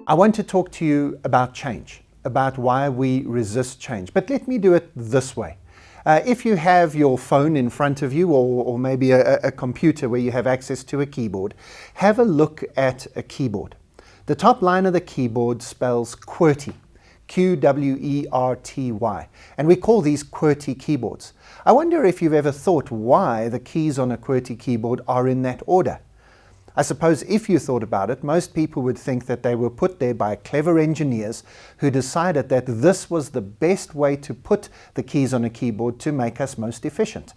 I want to talk to you about change, about why we resist change. But let me do it this way. If you have your phone in front of you, or maybe a computer where you have access to a keyboard, have a look at a keyboard. The top line of the keyboard spells QWERTY, Q-W-E-R-T-Y, and we call these QWERTY keyboards. I wonder if you've ever thought why the keys on a QWERTY keyboard are in that order. I suppose if you thought about it, most people would think that they were put there by clever engineers who decided that this was the best way to put the keys on a keyboard to make us most efficient.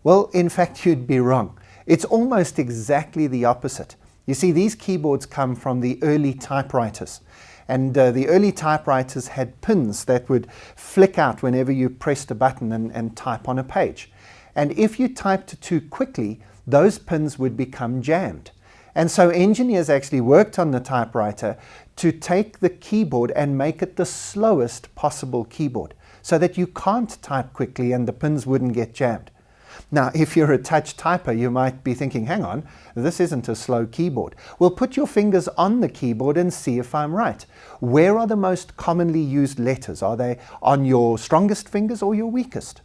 Well, in fact, you'd be wrong. It's almost exactly the opposite. You see, these keyboards come from the early typewriters. And the early typewriters had pins that would flick out whenever you pressed a button and type on a page. And if you typed too quickly, those pins would become jammed. And so engineers actually worked on the typewriter to take the keyboard and make it the slowest possible keyboard so that you can't type quickly and the pins wouldn't get jammed. Now, if you're a touch typer, you might be thinking, hang on, this isn't a slow keyboard. Well, put your fingers on the keyboard and see if I'm right. Where are the most commonly used letters? Are they on your strongest fingers or your weakest?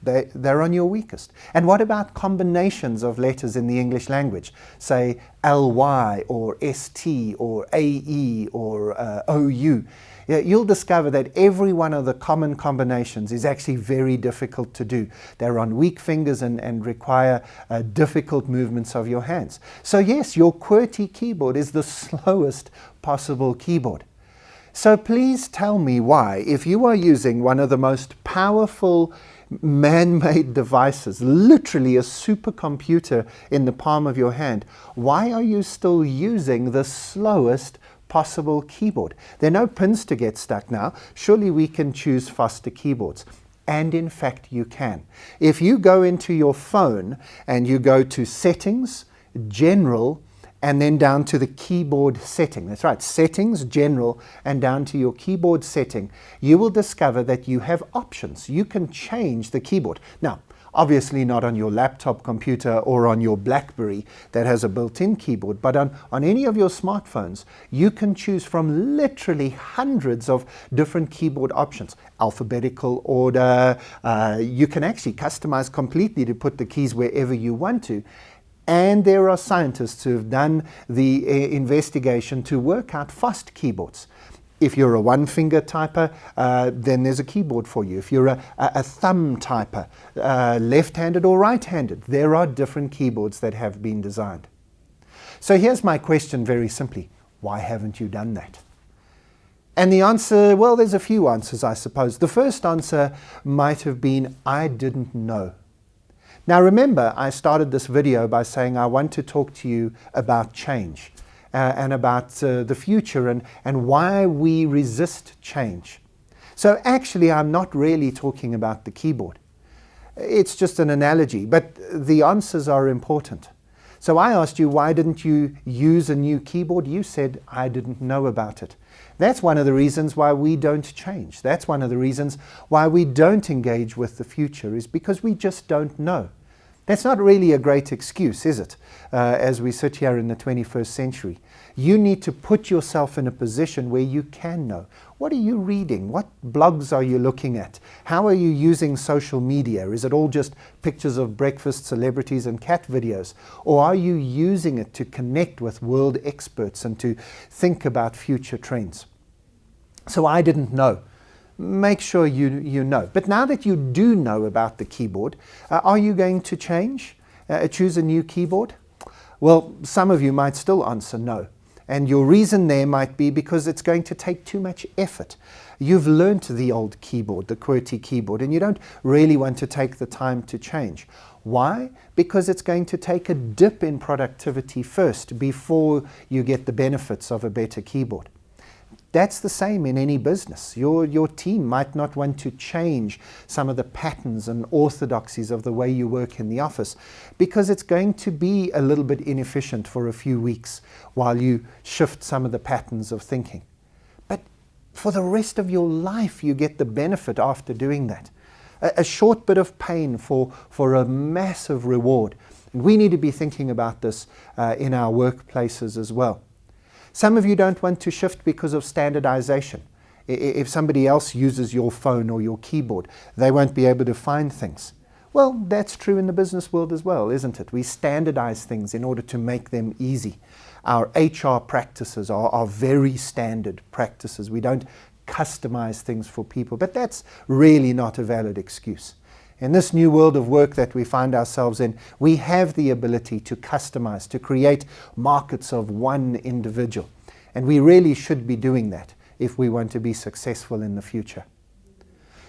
They're on your weakest. And what about combinations of letters in the English language? Say LY or ST or AE or OU. Yeah, you'll discover that every one of the common combinations is actually very difficult to do. They're on weak fingers and require difficult movements of your hands. So yes, your QWERTY keyboard is the slowest possible keyboard. So please tell me why, if you are using one of the most powerful man-made devices, literally a supercomputer in the palm of your hand, why are you still using the slowest possible keyboard? There are no pins to get stuck now. Surely we can choose faster keyboards. And in fact, you can. If you go into your phone and you go to Settings, General, and then down to the keyboard setting. That's right, Settings, General, and down to your keyboard setting, you will discover that you have options. You can change the keyboard. Now, obviously not on your laptop computer or on your BlackBerry that has a built-in keyboard, but on any of your smartphones, you can choose from literally hundreds of different keyboard options. Alphabetical order, you can actually customize completely to put the keys wherever you want to. And there are scientists who have done the investigation to work out fast keyboards. If you're a one-finger typer, then there's a keyboard for you. If you're a thumb typer, left-handed or right-handed, there are different keyboards that have been designed. So here's my question very simply. Why haven't you done that? And the answer, well, there's a few answers, I suppose. The first answer might have been, I didn't know. Now remember, I started this video by saying I want to talk to you about change and about the future and why we resist change. So actually, I'm not really talking about the keyboard. It's just an analogy, but the answers are important. So I asked you, why didn't you use a new keyboard? You said, I didn't know about it. That's one of the reasons why we don't change. That's one of the reasons why we don't engage with the future, is because we just don't know. That's not really a great excuse, is it, as we sit here in the 21st century? You need to put yourself in a position where you can know. What are you reading? What blogs are you looking at? How are you using social media? Is it all just pictures of breakfast, celebrities, and cat videos? Or are you using it to connect with world experts and to think about future trends? So I didn't know. Make sure you know. But now that you do know about the keyboard, are you going to change? Choose a new keyboard? Well, some of you might still answer no. And your reason there might be because it's going to take too much effort. You've learnt the old keyboard, the QWERTY keyboard, and you don't really want to take the time to change. Why? Because it's going to take a dip in productivity first before you get the benefits of a better keyboard. That's the same in any business. Your team might not want to change some of the patterns and orthodoxies of the way you work in the office because it's going to be a little bit inefficient for a few weeks while you shift some of the patterns of thinking. But for the rest of your life, you get the benefit after doing that. A short bit of pain for a massive reward. And we need to be thinking about this in our workplaces as well. Some of you don't want to shift because of standardization. If somebody else uses your phone or your keyboard, they won't be able to find things. Well, that's true in the business world as well, isn't it? We standardize things in order to make them easy. Our HR practices are very standard practices. We don't customize things for people, but that's really not a valid excuse. In this new world of work that we find ourselves in, we have the ability to customize, to create markets of one individual. And we really should be doing that if we want to be successful in the future.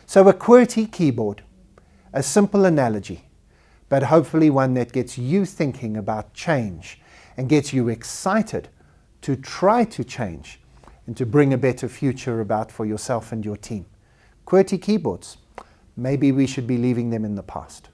So a QWERTY keyboard, a simple analogy, but hopefully one that gets you thinking about change and gets you excited to try to change and to bring a better future about for yourself and your team. QWERTY keyboards, maybe we should be leaving them in the past.